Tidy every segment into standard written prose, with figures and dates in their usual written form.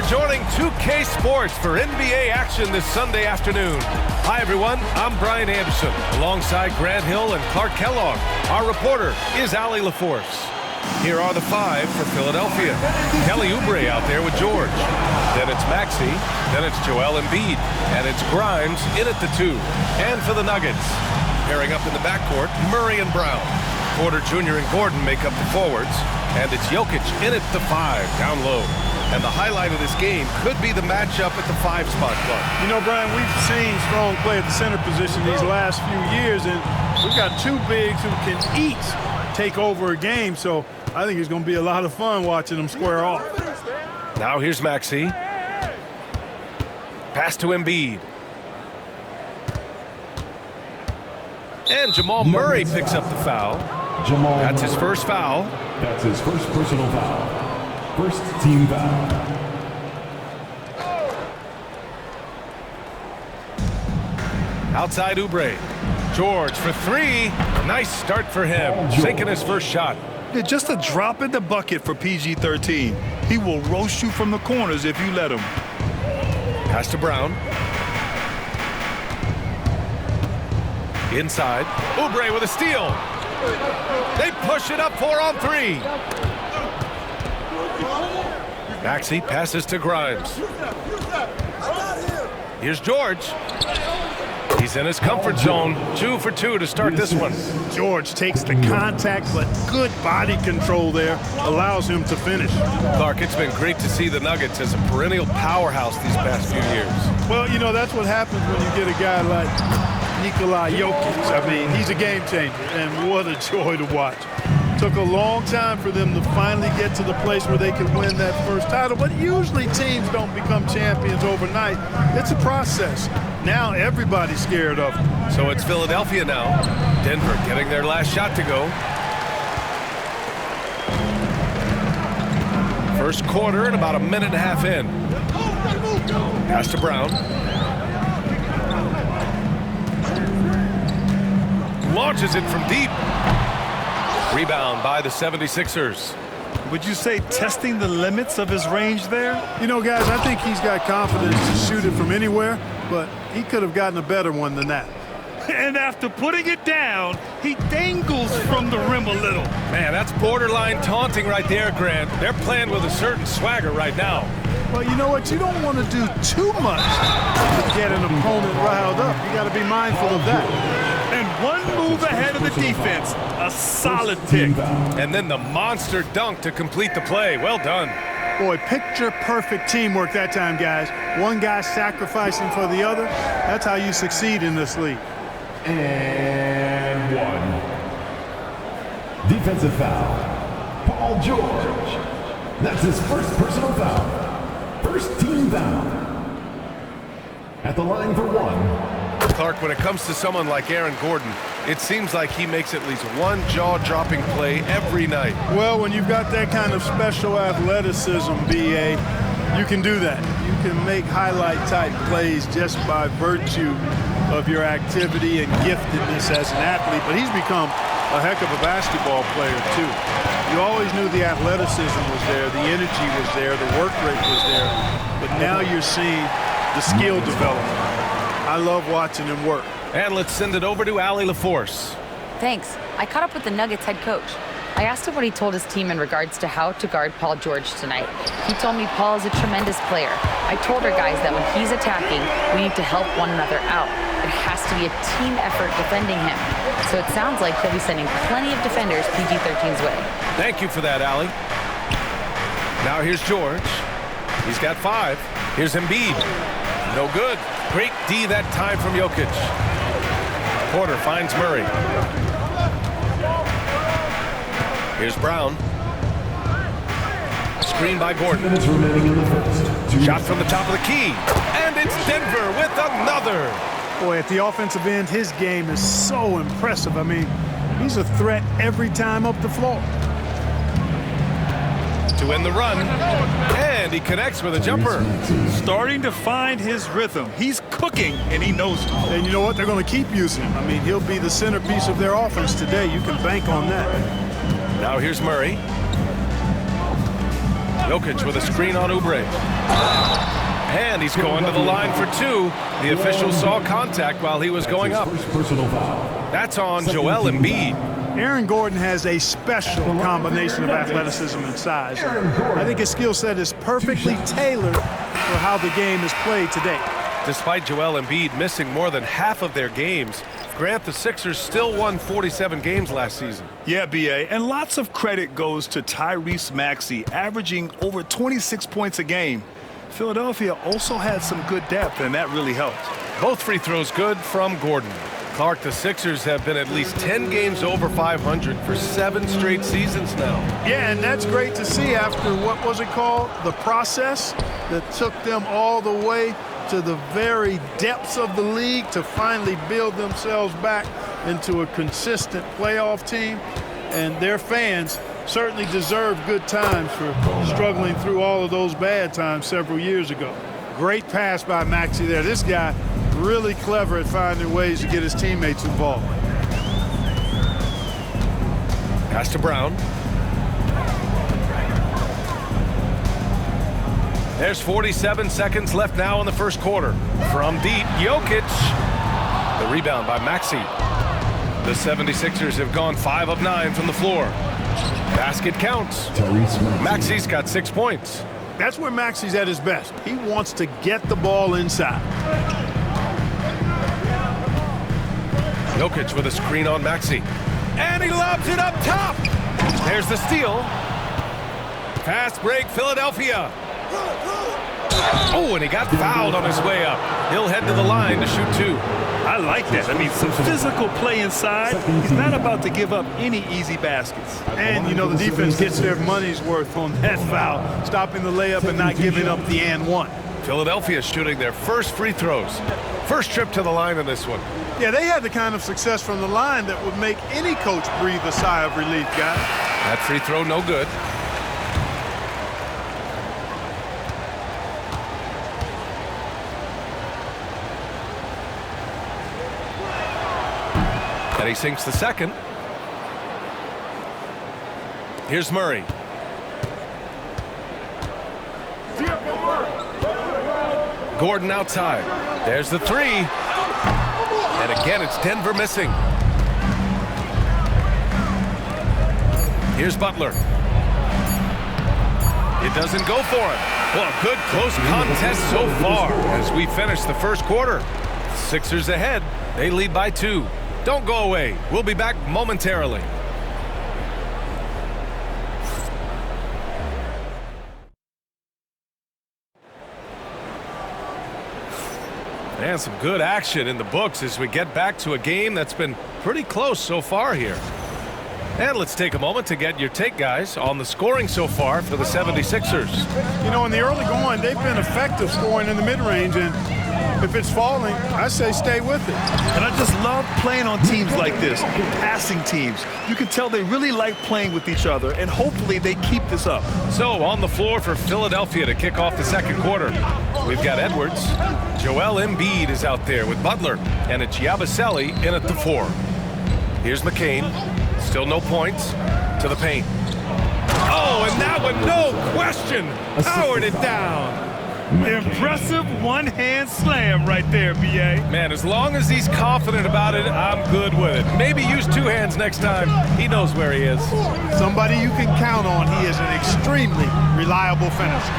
for joining 2K Sports for NBA action this Sunday afternoon. Hi, everyone. I'm Brian Anderson, alongside Grant Hill and Clark Kellogg. Our reporter is Allie LaForce. Here are the five for Philadelphia. Kelly Oubre out there with George. Then it's Maxey. Then it's Joel Embiid. And it's Grimes in at the 2. And for the Nuggets, pairing up in the backcourt, Murray and Brown. Porter Jr. and Gordon make up the forwards. And it's Jokic in at the 5, down low. And the highlight of this game could be the matchup at the 5 spot. You know, Brian, we've seen strong play at the center position these last few years, and we've got two bigs who can each take over a game, so I think it's going to be a lot of fun watching them square off. Now here's Maxey. Pass to Embiid. And Jamal Murray picks up the foul. That's his first foul. That's his first personal foul. First team foul. Outside Oubre. George for 3. Nice start for him. Sinking his first shot. Yeah, just a drop in the bucket for PG-13. He will roast you from the corners if you let him. Pass to Brown. Inside. Oubre with a steal. They push it up 4 on 3. Maxey passes to Grimes. Here's George. He's in his comfort zone. 2 for 2 to start this one. George takes the contact, but good body control there allows him to finish. Clark, it's been great to see the Nuggets as a perennial powerhouse these past few years. Well, you know, that's what happens when you get a guy like Nikola Jokic. I mean, he's a game changer, and what a joy to watch. Took a long time for them to finally get to the place where they could win that first title, but usually teams don't become champions overnight. It's a process. Now everybody's scared of them. So it's Philadelphia now. Denver getting their last shot to go. First quarter and about a minute and a half in. Pass to Brown. Launches it from deep. Rebound by the 76ers. Would you say testing the limits of his range there? You know, guys, I think he's got confidence to shoot it from anywhere, but he could have gotten a better one than that. And after putting it down, he dangles from the rim a little. Man, that's borderline taunting right there, Grant. They're playing with a certain swagger right now. Well, you know what? You don't want to do too much to get an opponent riled up. You got to be mindful of that. And one move ahead of the defense. A solid pick. And then the monster dunk to complete the play. Well done. Boy, picture-perfect teamwork that time, guys. One guy sacrificing for the other. That's how you succeed in this league. And 1. Defensive foul. Paul George. That's his first personal foul. First team foul. At the line for 1. Clark, when it comes to someone like Aaron Gordon, it seems like he makes at least one jaw-dropping play every night. Well, when you've got that kind of special athleticism, B.A., you can do that. You can make highlight-type plays just by virtue of your activity and giftedness as an athlete. But he's become a heck of a basketball player, too. You always knew the athleticism was there, the energy was there, the work rate was there. But now you're seeing the skill development. I love watching him work. And let's send it over to Allie LaForce. Thanks. I caught up with the Nuggets head coach. I asked him what he told his team in regards to how to guard Paul George tonight. He told me Paul is a tremendous player. I told our guys that when he's attacking, we need to help one another out. It has to be a team effort defending him. So it sounds like he'll be sending plenty of defenders PG-13's way. Thank you for that, Allie. Now here's George. He's got 5. Here's Embiid. No good. Great D that time from Jokic. Porter finds Murray. Here's Brown. Screen by Gordon. Shot from the top of the key. And it's Denver with another. Boy, at the offensive end, his game is so impressive. I mean, he's a threat every time up the floor. To end the run. And he connects with a jumper. Starting to find his rhythm. He's cooking, and he knows it. And you know what? They're going to keep using him. I mean, he'll be the centerpiece of their offense today. You can bank on that. Now here's Murray. Jokic with a screen on Oubre. And he's going to the line for two. The official saw contact while he was going up. That's on Joel Embiid. Aaron Gordon has a special combination of athleticism and size. I think his skill set is perfectly tailored for how the game is played today. Despite Joel Embiid missing more than half of their games, Grant, the Sixers still won 47 games last season. Yeah, B.A., and lots of credit goes to Tyrese Maxey, averaging over 26 points a game. Philadelphia also had some good depth, and that really helped. Both free throws good from Gordon. Clark, the Sixers have been at least 10 games over 500 for 7 straight seasons now. Yeah, and that's great to see after, what was it called? The process that took them all the way to the very depths of the league to finally build themselves back into a consistent playoff team. And their fans certainly deserve good times for struggling through all of those bad times several years ago. Great pass by Maxey there. This guy really clever at finding ways to get his teammates involved. Pass to Brown. There's 47 seconds left now in the first quarter. From deep, Jokic. The rebound by Maxey. The 76ers have gone 5 of 9 from the floor. Basket counts. Maxey's got 6 points. That's where Maxey's at his best. He wants to get the ball inside. Jokic with a screen on Maxey. And he lobs it up top. There's the steal. Fast break, Philadelphia. Oh, and he got fouled on his way up. He'll head to the line to shoot 2. I like that. I mean, some physical play inside. He's not about to give up any easy baskets. And, you know, the defense gets their money's worth on that foul, stopping the layup and not giving up the and one. Philadelphia shooting their first free throws. First trip to the line in this one. Yeah, they had the kind of success from the line that would make any coach breathe a sigh of relief, guys. That free throw no good. And he sinks the second. Here's Murray. Gordon outside. There's the 3. And again, it's Denver missing. Here's Butler. It doesn't go for it. Well, a good close contest so far as we finish the first quarter. Sixers ahead. They lead by 2. Don't go away. We'll be back momentarily. And some good action in the books as we get back to a game that's been pretty close so far here. And let's take a moment to get your take, guys, on the scoring so far for the 76ers. You know, in the early going, they've been effective scoring in the mid-range, and if it's falling, I say stay with it. And I just love playing on teams like this, passing teams. You can tell they really like playing with each other, and hopefully they keep this up. So on the floor for Philadelphia to kick off the second quarter, we've got Edwards. Joel Embiid is out there with Butler, and it's Yabusele in at the 4. Here's McCain. Still no points. To the paint. Oh, and that one, no question, powered it down. Impressive one-hand slam right there, B.A. Man, as long as he's confident about it, I'm good with it. Maybe use 2 hands next time. He knows where he is. Somebody you can count on. He is an extremely reliable finisher.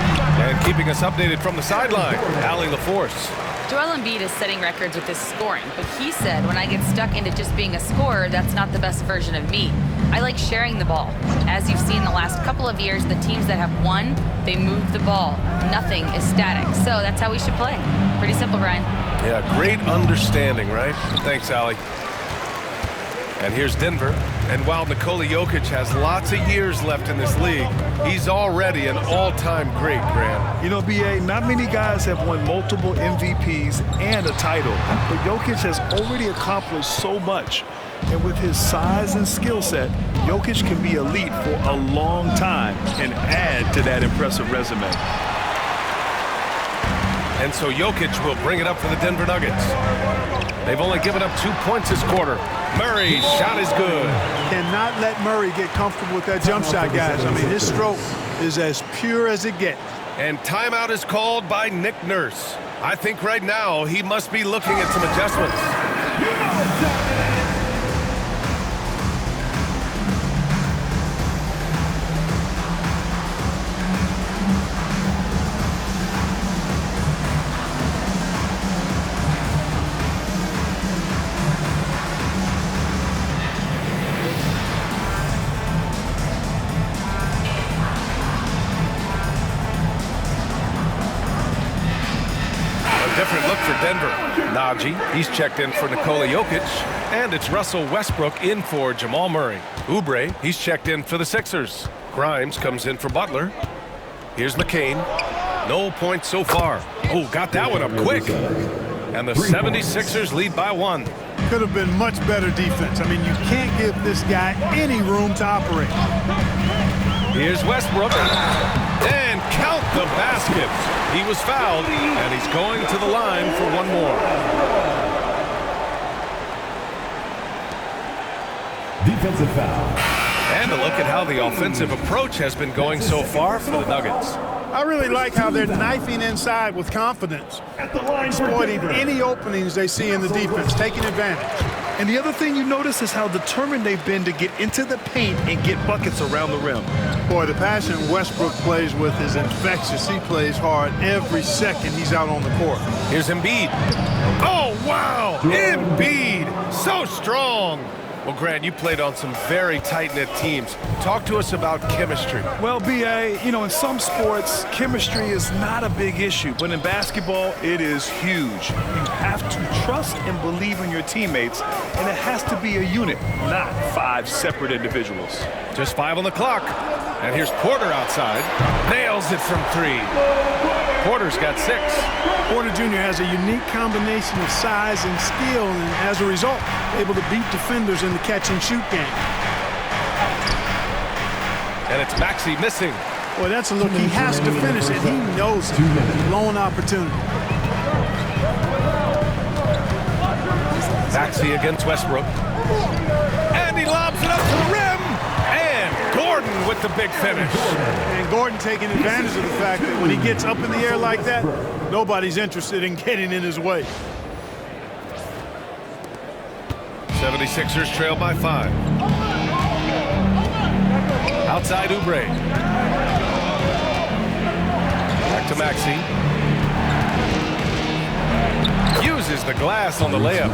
And keeping us updated from the sideline, Allie LaForce. Joel Embiid is setting records with his scoring, but he said, when I get stuck into just being a scorer, that's not the best version of me. I like sharing the ball. As you've seen the last couple of years, the teams that have won, they move the ball. Nothing is static. So that's how we should play. Pretty simple, Brian. Yeah, great understanding, right? Thanks, Allie. And here's Denver. And while Nikola Jokic has lots of years left in this league, he's already an all-time great, Grant. You know, B.A., not many guys have won multiple MVPs and a title, but Jokic has already accomplished so much. And with his size and skill set, Jokic can be elite for a long time and add to that impressive resume. And so Jokic will bring it up for the Denver Nuggets. They've only given up 2 points this quarter. Murray's shot is good. Cannot let Murray get comfortable with that jump shot, guys. I mean, his stroke is as pure as it gets. And timeout is called by Nick Nurse. I think right now he must be looking at some adjustments. Different look for Denver. Najee, he's checked in for Nikola Jokic. And it's Russell Westbrook in for Jamal Murray. Oubre, he's checked in for the Sixers. Grimes comes in for Butler. Here's McCain. No points so far. Oh, got that one up quick. And the 76ers lead by 1. Could have been much better defense. I mean, you can't give this guy any room to operate. Here's Westbrook. And count the basket. He was fouled, and he's going to the line for one more. Defensive foul. And a look at how the offensive approach has been going so far for the Nuggets. I really like how they're knifing inside with confidence, exploiting any openings they see in the defense, taking advantage. And the other thing you notice is how determined they've been to get into the paint and get buckets around the rim. Boy, the passion Westbrook plays with is infectious. He plays hard every second he's out on the court. Here's Embiid. Oh, wow! Embiid! So strong! Well, Grant, you played on some very tight-knit teams. Talk to us about chemistry. Well, B.A., you know, in some sports, chemistry is not a big issue. But in basketball, it is huge. You have to trust and believe in your teammates, and it has to be a unit, not 5 separate individuals. Just 5 on the clock. And here's Porter outside. Nails it from 3. Porter's got 6. Porter Jr. has a unique combination of size and skill, and as a result, able to beat defenders in the catch-and-shoot game. And it's Maxey missing. Boy, that's a look. He has to finish it. He knows it. Lone opportunity. Maxey against Westbrook. And he lobs it up to the rim. And Gordon with the big finish. And Gordon taking advantage of the fact that when he gets up in the air like that, nobody's interested in getting in his way. 76ers trail by 5. Outside Oubre. Back to Maxey. Uses the glass on the layup.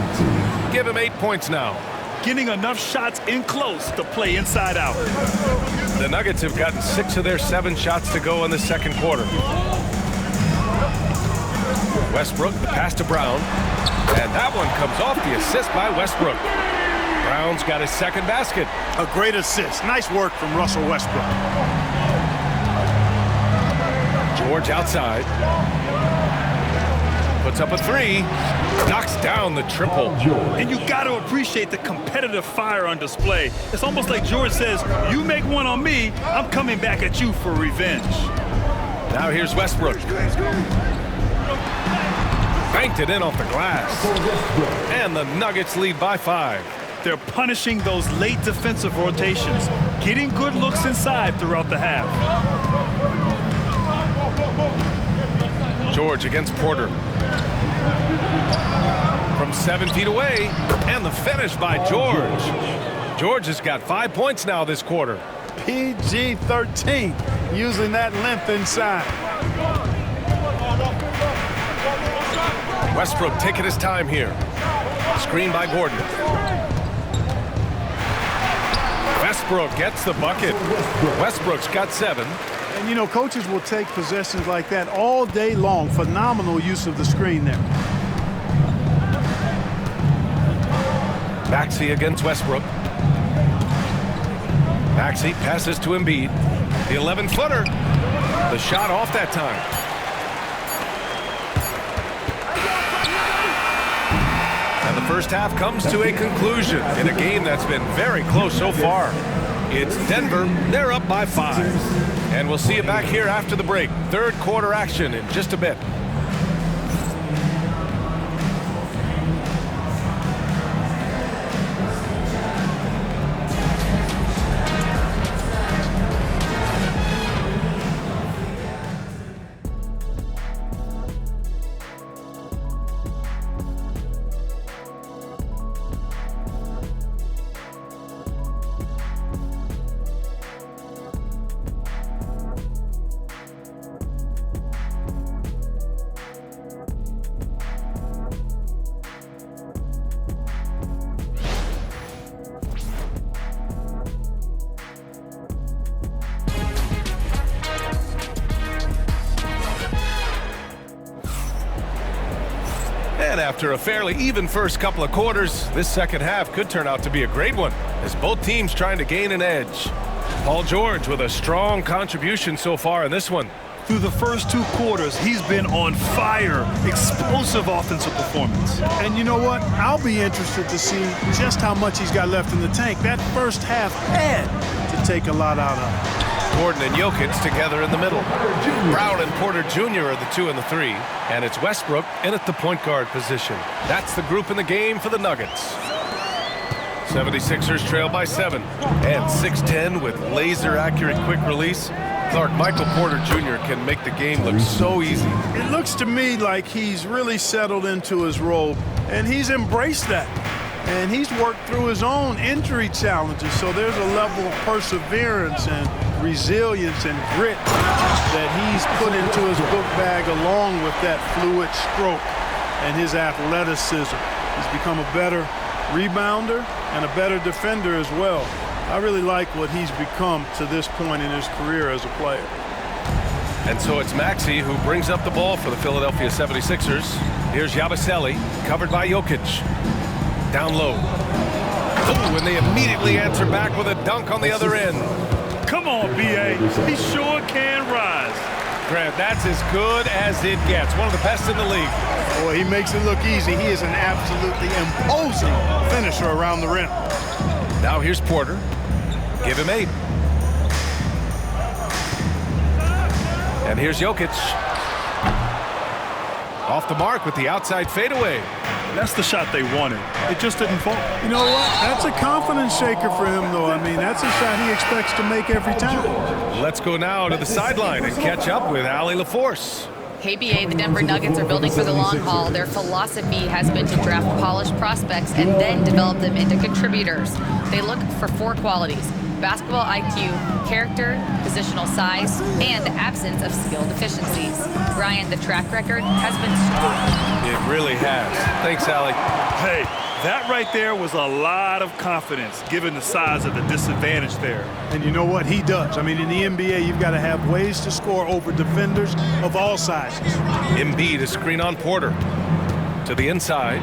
Give him 8 points now. Getting enough shots in close to play inside out. The Nuggets have gotten 6 of their 7 shots to go in the second quarter. Westbrook, the pass to Brown. And that one comes off the assist by Westbrook. Brown's got his second basket. A great assist. Nice work from Russell Westbrook. George outside. Puts up a 3. Knocks down the triple. And you got to appreciate the competitive fire on display. It's almost like George says, you make one on me, I'm coming back at you for revenge. Now here's Westbrook. Banked it in off the glass. And the Nuggets lead by 5. They're punishing those late defensive rotations, getting good looks inside throughout the half. George against Porter. From 7 feet away, and the finish by George. George has got 5 points now this quarter. PG-13, using that length inside. Westbrook taking his time here. Screen by Gordon. Westbrook gets the bucket. Westbrook's got 7. And, you know, coaches will take possessions like that all day long. Phenomenal use of the screen there. Maxey against Westbrook. Maxey passes to Embiid. The 11-footer. The shot off that time. And the first half comes to a conclusion in a game that's been very close so far. It's Denver. They're up by 5. And we'll see you back here after the break. Third quarter action in just a bit. after a fairly even first couple of quarters, this second half could turn out to be a great one, as both teams trying to gain an edge. Paul George with a strong contribution so far in this one. Through the first 2 quarters, he's been on fire. Explosive offensive performance. And you know what? I'll be interested to see just how much he's got left in the tank. That first half had to take a lot out of him. Gordon and Jokic together in the middle. Brown and Porter Jr. are the 2 and the 3. And it's Westbrook in at the point guard position. That's the group in the game for the Nuggets. 76ers trail by 7. And 6'10" with laser-accurate quick release. Clark, Michael Porter Jr. can make the game look so easy. It looks to me like he's really settled into his role, and he's embraced that. And he's worked through his own injury challenges, so there's a level of perseverance and resilience and grit that he's put into his book bag along with that fluid stroke and his athleticism. He's become a better rebounder and a better defender as well. I really like what he's become to this point in his career as a player. And so it's Maxey who brings up the ball for the Philadelphia 76ers. Here's Yabusele, covered by Jokic. Down low. Ooh, and they immediately answer back with a dunk on the other end. Come on, B.A. He sure can rise. Grant, that's as good as it gets. One of the best in the league. Boy, he makes it look easy. He is an absolutely imposing finisher around the rim. Now here's Porter. Give him 8. And here's Jokic. Off the mark with the outside fadeaway. That's the shot they wanted. It just didn't fall. You know what? That's a confidence shaker for him, though. I mean, that's a shot he expects to make every time. Let's go now to the sideline and catch up with Allie LaForce. Hey, BA, the Denver Nuggets are building for the long haul. Their philosophy has been to draft polished prospects and then develop them into contributors. They look for 4 qualities: basketball IQ, character, positional size, and absence of skill deficiencies. Brian, the track record has been strong. It really has. Thanks, Allie. Hey, that right there was a lot of confidence, given the size of the disadvantage there. And you know what? He does. I mean, in the NBA, you've got to have ways to score over defenders of all sizes. Embiid, a screen on Porter. To the inside.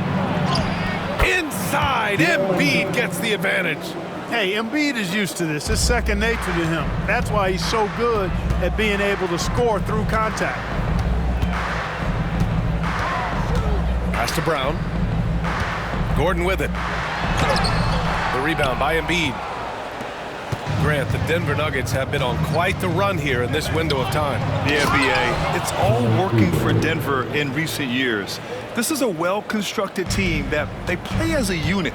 Inside! Embiid gets the advantage. Hey, Embiid is used to this. It's second nature to him. That's why he's so good at being able to score through contact. Pass to Brown. Gordon with it. The rebound by Embiid. Grant, the Denver Nuggets have been on quite the run here in this window of time. The NBA, it's all working for Denver in recent years. This is a well-constructed team that they play as a unit,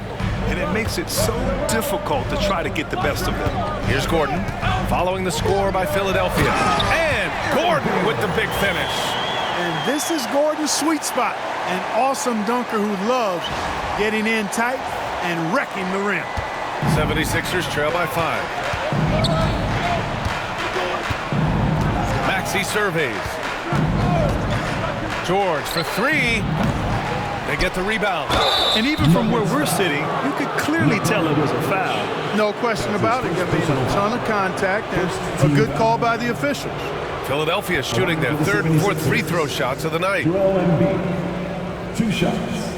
and it makes it so difficult to try to get the best of them. Here's Gordon, following the score by Philadelphia. And Gordon with the big finish. And this is Gordon's sweet spot. An awesome dunker who loves getting in tight and wrecking the rim. 76ers trail by 5. Maxey surveys. George for 3. They get the rebound. And even from where we're sitting, you could clearly tell it was a foul. No question about it. I mean, a ton of contact and a good call by the officials. Philadelphia shooting their 3rd and 4th free throw shots of the night. Joel Embiid, 2 shots.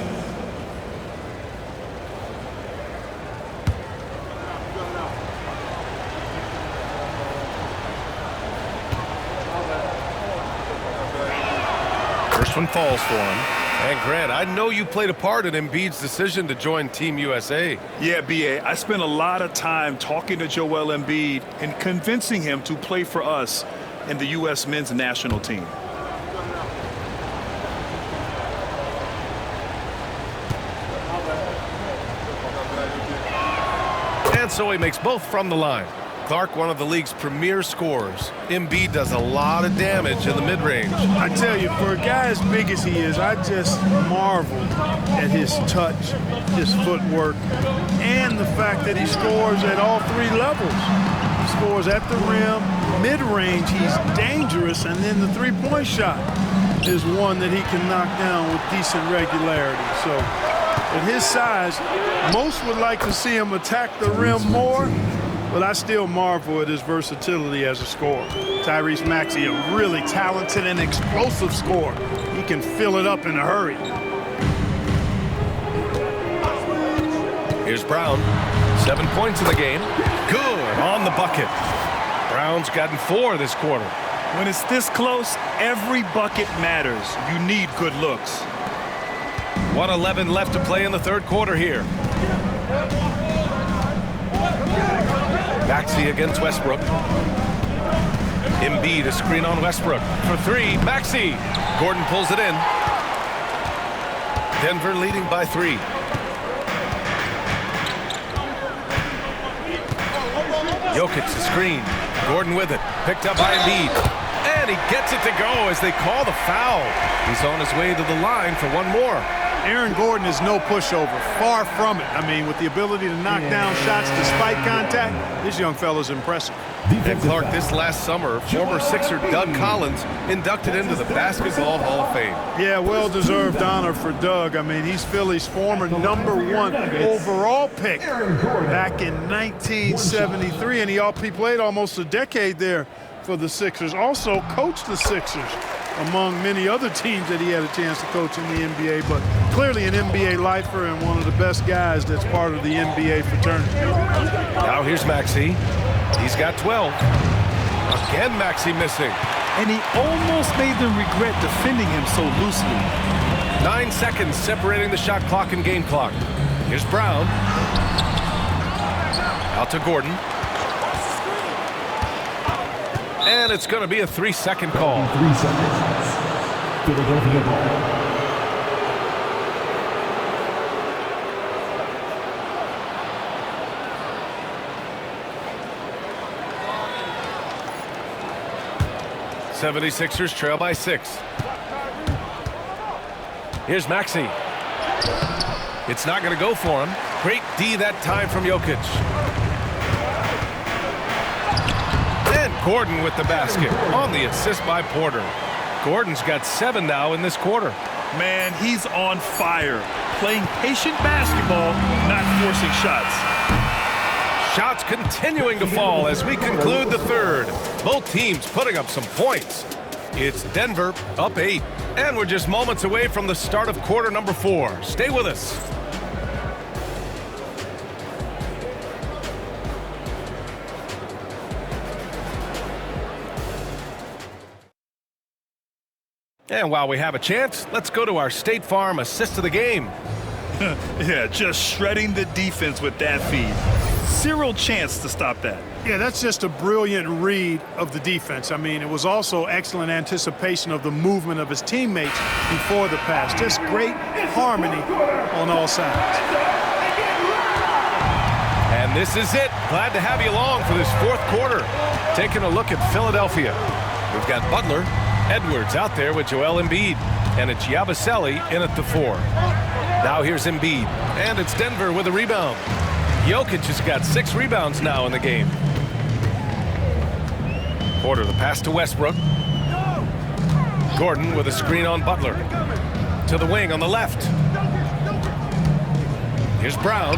First one falls for him. And Grant, I know you played a part in Embiid's decision to join Team USA. Yeah, B.A., I spent a lot of time talking to Joel Embiid and convincing him to play for us in the U.S. men's national team. And so he makes both from the line. Clark, one of the league's premier scorers. Embiid does a lot of damage in the mid-range. I tell you, for a guy as big as he is, I just marvel at his touch, his footwork, and the fact that he scores at all 3 levels. He scores at the rim, mid-range, he's dangerous, and then the 3-point shot is one that he can knock down with decent regularity. So at his size, most would like to see him attack the rim more, but I still marvel at his versatility as a scorer. Tyrese Maxey, a really talented and explosive scorer. He can fill it up in a hurry. Here's Brown. 7 points in the game. Good on the bucket. Brown's gotten 4 this quarter. When it's this close, every bucket matters. You need good looks. 1:11 left to play in the third quarter here. Maxey against Westbrook. Embiid, a screen on Westbrook. For 3, Maxey. Gordon pulls it in. Denver leading by 3. Jokic, the screen. Gordon with it. Picked up by Embiid. And he gets it to go as they call the foul. He's on his way to the line for one more. Aaron Gordon is no pushover. Far from it. I mean, with the ability to knock down shots despite contact, this young fella's impressive. And Clark, this last summer, former Sixer Doug Collins inducted into the Basketball Hall of Fame. Yeah, well-deserved honor for Doug. I mean, he's Philly's former #1 overall pick back in 1973, and he played almost a decade there for the Sixers. Also coached the Sixers, among many other teams that he had a chance to coach in the NBA, but clearly an NBA lifer and one of the best guys that's part of the NBA fraternity. Now here's Maxey. He's got 12. Again, Maxey missing. And he almost made them regret defending him so loosely. 9 seconds separating the shot clock and game clock. Here's Brown. Out to Gordon. And it's going to be a 3-second call. 3 seconds. Philadelphia ball. '76ers trail by 6. Here's Maxey. It's not going to go for him. Great D that time from Jokic. And Gordon with the basket on the assist by Porter. Gordon's got 7 now in this quarter. Man, he's on fire. Playing patient basketball, not forcing shots. Shots continuing to fall as we conclude the third. Both teams putting up some points. It's Denver up 8. And we're just moments away from the start of quarter number 4. Stay with us. And while we have a chance, let's go to our State Farm assist of the game. Yeah, just shredding the defense with that feed. Zero chance to stop that. Yeah, that's just a brilliant read of the defense. I mean, it was also excellent anticipation of the movement of his teammates before the pass. Just great harmony on all sides. And this is it. Glad to have you along for this fourth quarter. Taking a look at Philadelphia. We've got Butler, Edwards out there with Joel Embiid, and it's Yabusele in at the 4. Now here's Embiid, and it's Denver with a rebound. Jokic has got 6 rebounds now in the game. Porter, the pass to Westbrook. Gordon with a screen on Butler. To the wing on the left. Here's Brown.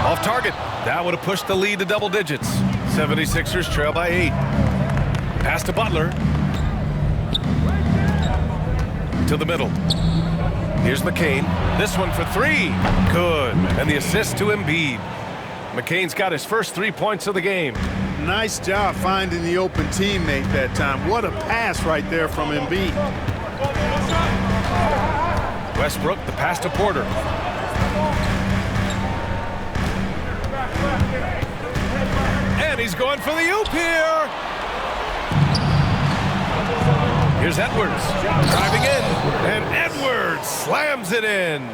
Off target. That would have pushed the lead to double digits. 76ers trail by 8. Pass to Butler. To the middle. Here's McCain. This one for 3. Good. And the assist to Embiid. McCain's got his first 3 points of the game. Nice job finding the open teammate that time. What a pass right there from Embiid. Westbrook, the pass to Porter. And he's going for the oop here. Here's Edwards driving in, and Edwards slams it in.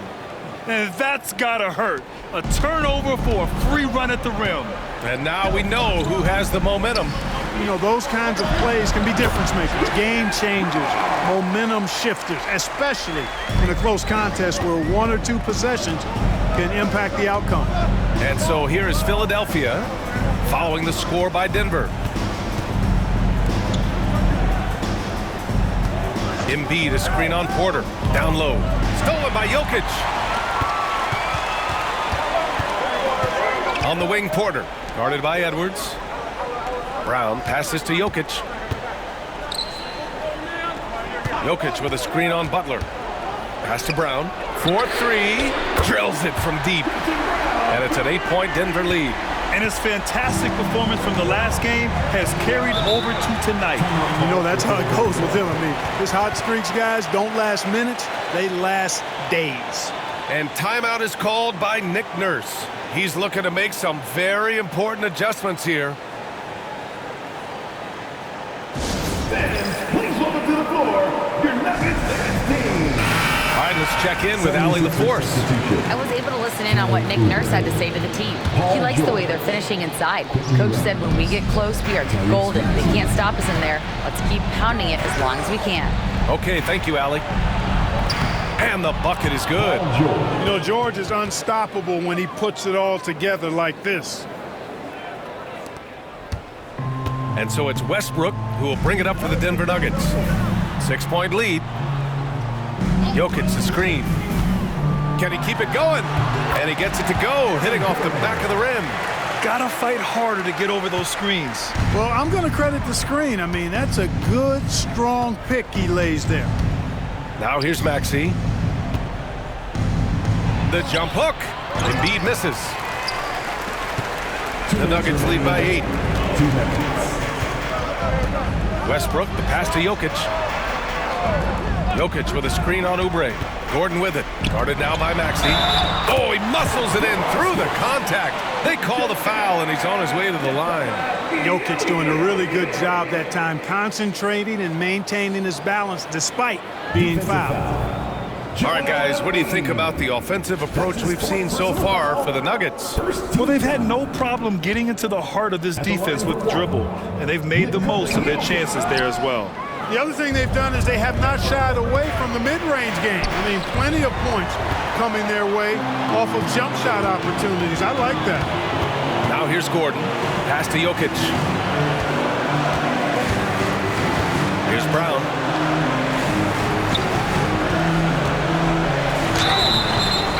And that's gotta hurt. A turnover for a free run at the rim. And now we know who has the momentum. You know, those kinds of plays can be difference makers, game changers, momentum shifters, especially in a close contest where 1 or 2 possessions can impact the outcome. And so here is Philadelphia following the score by Denver. Embiid, a screen on Porter. Down low. Stolen by Jokic. On the wing, Porter. Guarded by Edwards. Brown passes to Jokic. Jokic with a screen on Butler. Pass to Brown. 4-3, drills it from deep. And it's an 8-point Denver lead. And his fantastic performance from the last game has carried over to tonight. You know, that's how it goes with him. I mean, his hot streaks, guys, don't last minutes. They last days. And timeout is called by Nick Nurse. He's looking to make some very important adjustments here. Fans, please welcome to the floor your Nuggets team. All right, let's check in with Allie LaForce. I was able to listen in on what Nick Nurse had to say to the team. He likes the way they're finishing inside. Coach said when we get close, we are golden. They can't stop us in there. Let's keep pounding it as long as we can. Okay, thank you, Allie. And the bucket is good. You know, George is unstoppable when he puts it all together like this. And so it's Westbrook who will bring it up for the Denver Nuggets. 6-point lead. Jokic the screen. Can he keep it going? And he gets it to go, hitting off the back of the rim. Gotta fight harder to get over those screens. Well, I'm going to credit the screen. I mean, that's a good, strong pick he lays there. Now here's Maxey. The jump hook. Embiid misses. The Nuggets lead by 8. Westbrook, the pass to Jokic. Jokic with a screen on Oubre. Gordon with it. Guarded now by Maxey. Oh, he muscles it in through the contact. They call the foul, and he's on his way to the line. Jokic doing a really good job that time, concentrating and maintaining his balance despite being fouled. All right, guys, what do you think about the offensive approach we've seen so far for the Nuggets? Well, they've had no problem getting into the heart of this defense with dribble, and they've made the most of their chances there as well. The other thing they've done is they have not shied away from the mid-range game. I mean, plenty of points coming their way off of jump shot opportunities. I like that. Now here's Gordon. Pass to Jokic. Here's Brown.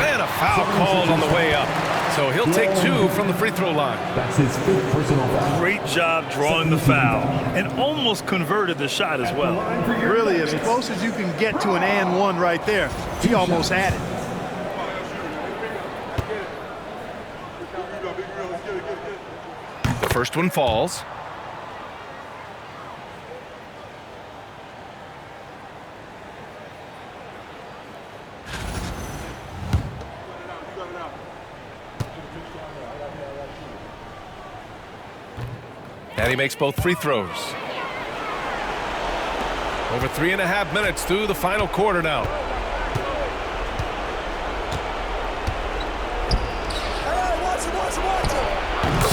And a foul called on the way up. So he'll take 2 from the free throw line. That's his 5th personal foul. Great job drawing the foul, and almost converted the shot as well. Really, as close as you can get to an and one right there. He almost had it. The first one falls. And he makes both free throws. Over 3.5 minutes through the final quarter now.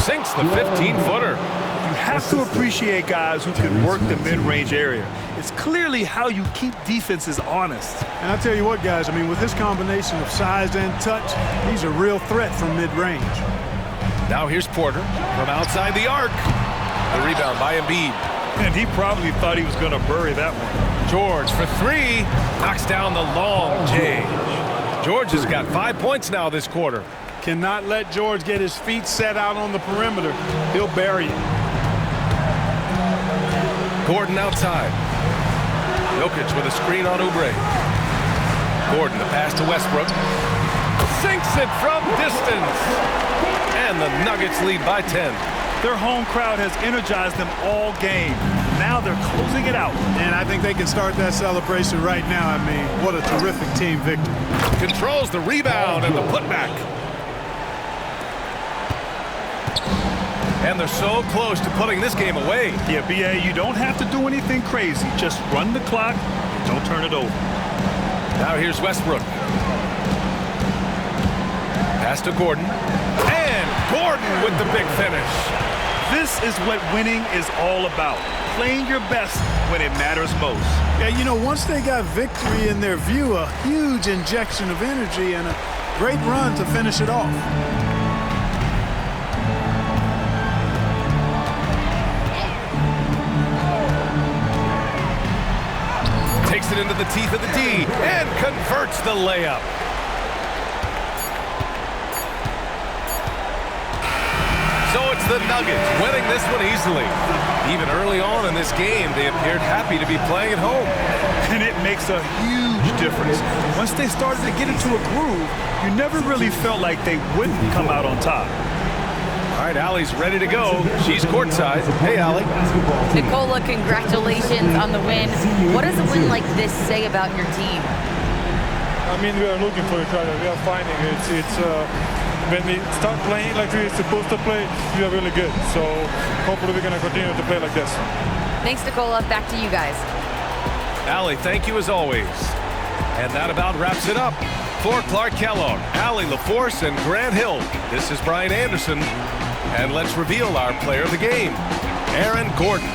Sinks the 15-footer. You have to appreciate guys who can work the mid-range area. It's clearly how you keep defenses honest. And I'll tell you what, guys, I mean, with this combination of size and touch, he's a real threat from mid-range. Now here's Porter from outside the arc. The rebound by Embiid. And he probably thought he was going to bury that one. George for 3. Knocks down the long J. George has got 5 points now this quarter. Cannot let George get his feet set out on the perimeter. He'll bury it. Gordon outside. Jokic with a screen on Oubre. Gordon, the pass to Westbrook. Sinks it from distance. And the Nuggets lead by 10. Their home crowd has energized them all game. Now they're closing it out. And I think they can start that celebration right now. I mean, what a terrific team victory. Controls the rebound and the putback. And they're so close to putting this game away. Yeah, B.A., you don't have to do anything crazy. Just run the clock and don't turn it over. Now here's Westbrook. Pass to Gordon. And Gordon with the big finish. This is what winning is all about. Playing your best when it matters most. Yeah, you know, once they got victory in their view, a huge injection of energy and a great run to finish it off. Takes it into the teeth of the D and converts the layup. So it's the Nuggets, winning this one easily. Even early on in this game, they appeared happy to be playing at home. And it makes a huge difference. Once they started to get into a groove, you never really felt like they wouldn't come out on top. All right, Allie's ready to go. She's courtside. Hey, Allie. Nikola, congratulations on the win. What does a win like this say about your team? I mean, we are looking for each other. We are finding it. When we start playing like we're supposed to play, we are really good. So hopefully we're going to continue to play like this. Thanks, Nikola. Back to you guys. Allie, thank you as always. And that about wraps it up. For Clark Kellogg, Allie LaForce, and Grant Hill, this is Brian Anderson. And let's reveal our player of the game, Aaron Gordon.